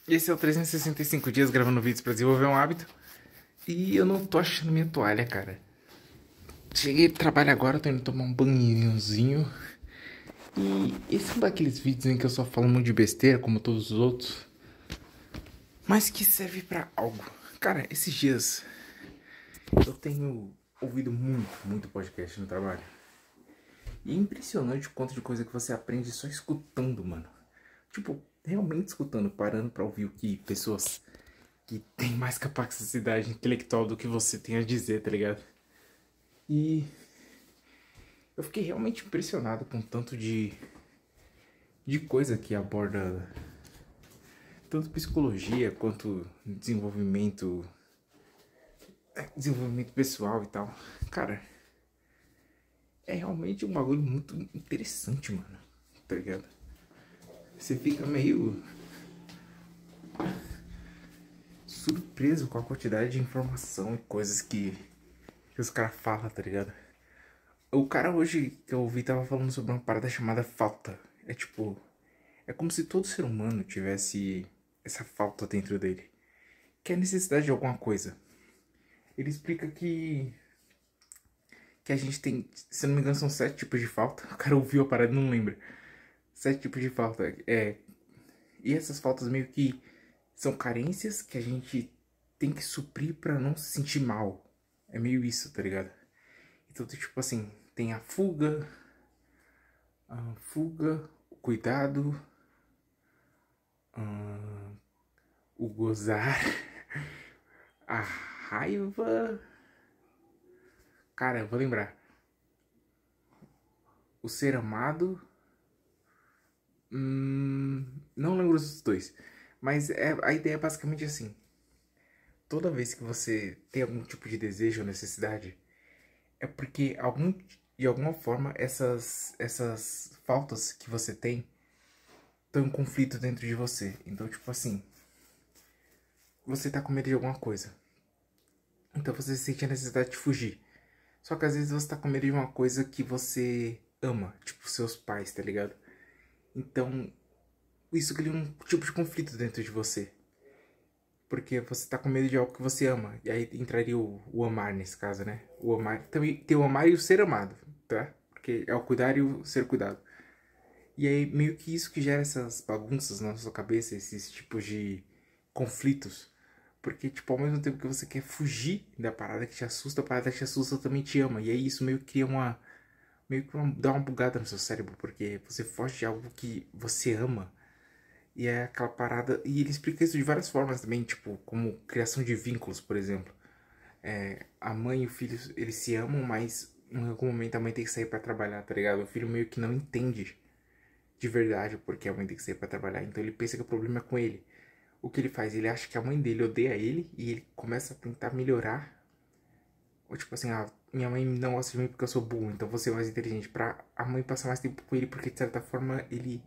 Esse é o 365 dias gravando vídeos pra desenvolver um hábito. E eu não tô achando minha toalha, cara. Cheguei do trabalho agora, tô indo tomar um banhozinho. E esse é um daqueles vídeos em que eu só falo muito de besteira, como todos os outros. Mas que serve pra algo. Cara, esses dias eu tenho ouvido muito podcast no trabalho. E é impressionante o quanto de coisa que você aprende só escutando, mano. Tipo, realmente escutando, parando pra ouvir o que pessoas que têm mais capacidade intelectual do que você tem a dizer, tá ligado? E eu fiquei realmente impressionado com o tanto de coisa que aborda tanto psicologia quanto desenvolvimento pessoal e tal. Cara, é realmente um bagulho muito interessante, mano, tá ligado? Você fica meio surpreso com a quantidade de informação e coisas que os caras falam, tá ligado? O cara hoje que eu ouvi tava falando sobre uma parada chamada falta. É tipo, é como se todo ser humano tivesse essa falta dentro dele, que é a necessidade de alguma coisa. Ele explica que a gente tem, se não me engano, são 7 tipos de falta. O cara ouviu a parada e não lembra. 7 tipos de falta. E essas faltas meio que são carências que a gente tem que suprir pra não se sentir mal. É meio isso, tá ligado? Então, tipo assim, tem a fuga, o cuidado, o gozar, a raiva. Cara, eu vou lembrar. O ser amado. Não lembro os dois. Mas a ideia é basicamente assim. Toda vez que você tem algum tipo de desejo ou necessidade, é porque de alguma forma essas faltas que você tem estão em conflito dentro de você. Então, tipo assim, você tá com medo de alguma coisa. Então você sente a necessidade de fugir. Só que às vezes você tá com medo de uma coisa que você ama, tipo seus pais, tá ligado? Então, isso cria um tipo de conflito dentro de você. Porque você tá com medo de algo que você ama. E aí entraria o amar nesse caso, né? O amar. Também tem o amar e o ser amado, tá? Porque é o cuidar e o ser cuidado. E aí meio que isso que gera essas bagunças na sua cabeça, esses tipos de conflitos. Porque, tipo, ao mesmo tempo que você quer fugir da parada que te assusta, a parada que te assusta também te ama. E aí isso meio que cria uma. Dá uma bugada no seu cérebro. Porque você foge de algo que você ama. E é aquela parada. E ele explica isso de várias formas também, tipo, como criação de vínculos, por exemplo. A mãe e o filho, eles se amam, mas em algum momento a mãe tem que sair pra trabalhar, tá ligado? O filho meio que não entende de verdade porque a mãe tem que sair pra trabalhar. Então ele pensa que o problema é com ele. O que ele faz? Ele acha que a mãe dele odeia ele e ele começa a tentar melhorar. Ou tipo assim, minha mãe não gosta de mim porque eu sou burro, então vou ser mais inteligente. Pra a mãe passar mais tempo com ele, porque de certa forma ele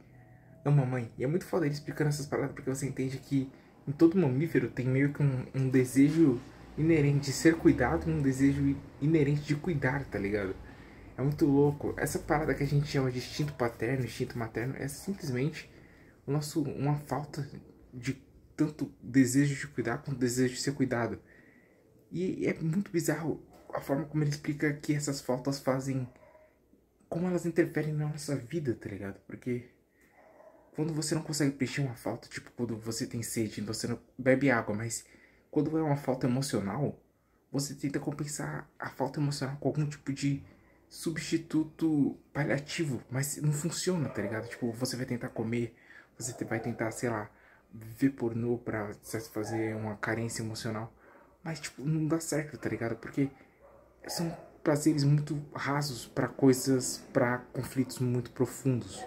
ama a mãe. E é muito foda ele explicando essas paradas porque você entende que em todo mamífero tem meio que um desejo inerente de ser cuidado e um desejo inerente de cuidar, tá ligado? É muito louco. Essa parada que a gente chama de instinto paterno, instinto materno, é simplesmente uma falta de tanto desejo de cuidar quanto desejo de ser cuidado. E é muito bizarro a forma como ele explica que essas faltas fazem. Como elas interferem na nossa vida, tá ligado? Porque quando você não consegue preencher uma falta, tipo quando você tem sede e você não bebe água, mas quando é uma falta emocional, você tenta compensar a falta emocional com algum tipo de substituto paliativo, mas não funciona, tá ligado? Tipo, você vai tentar comer, você vai tentar, sei lá, ver pornô pra satisfazer uma carência emocional, mas tipo, não dá certo, tá ligado? Porque são prazeres muito rasos pra coisas, pra conflitos muito profundos.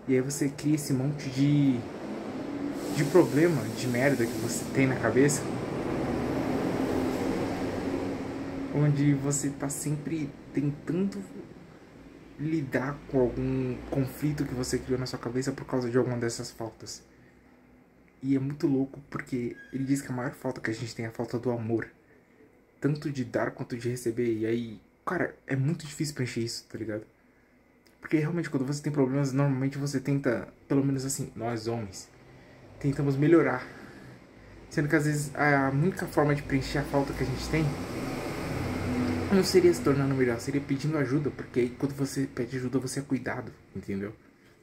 E aí você cria esse monte de problema, de merda que você tem na cabeça, onde você tá sempre tentando lidar com algum conflito que você criou na sua cabeça por causa de alguma dessas faltas. E é muito louco porque ele diz que a maior falta que a gente tem é a falta do amor. Tanto de dar quanto de receber. E aí, cara, é muito difícil preencher isso, tá ligado? Porque realmente quando você tem problemas, normalmente você tenta, pelo menos assim, nós homens, tentamos melhorar. Sendo que às vezes a única forma de preencher a falta que a gente tem não seria se tornando melhor, seria pedindo ajuda, porque aí quando você pede ajuda você é cuidado, entendeu?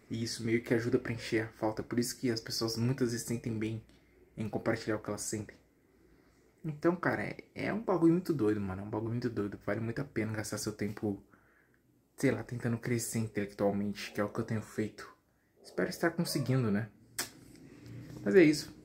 E isso meio que ajuda a preencher a falta. Por isso que as pessoas muitas vezes sentem bem em compartilhar o que elas sentem. Então, cara, é um bagulho muito doido, mano. É um bagulho muito doido. Vale muito a pena gastar seu tempo, sei lá, tentando crescer intelectualmente, que é o que eu tenho feito. Espero estar conseguindo, né? Mas é isso.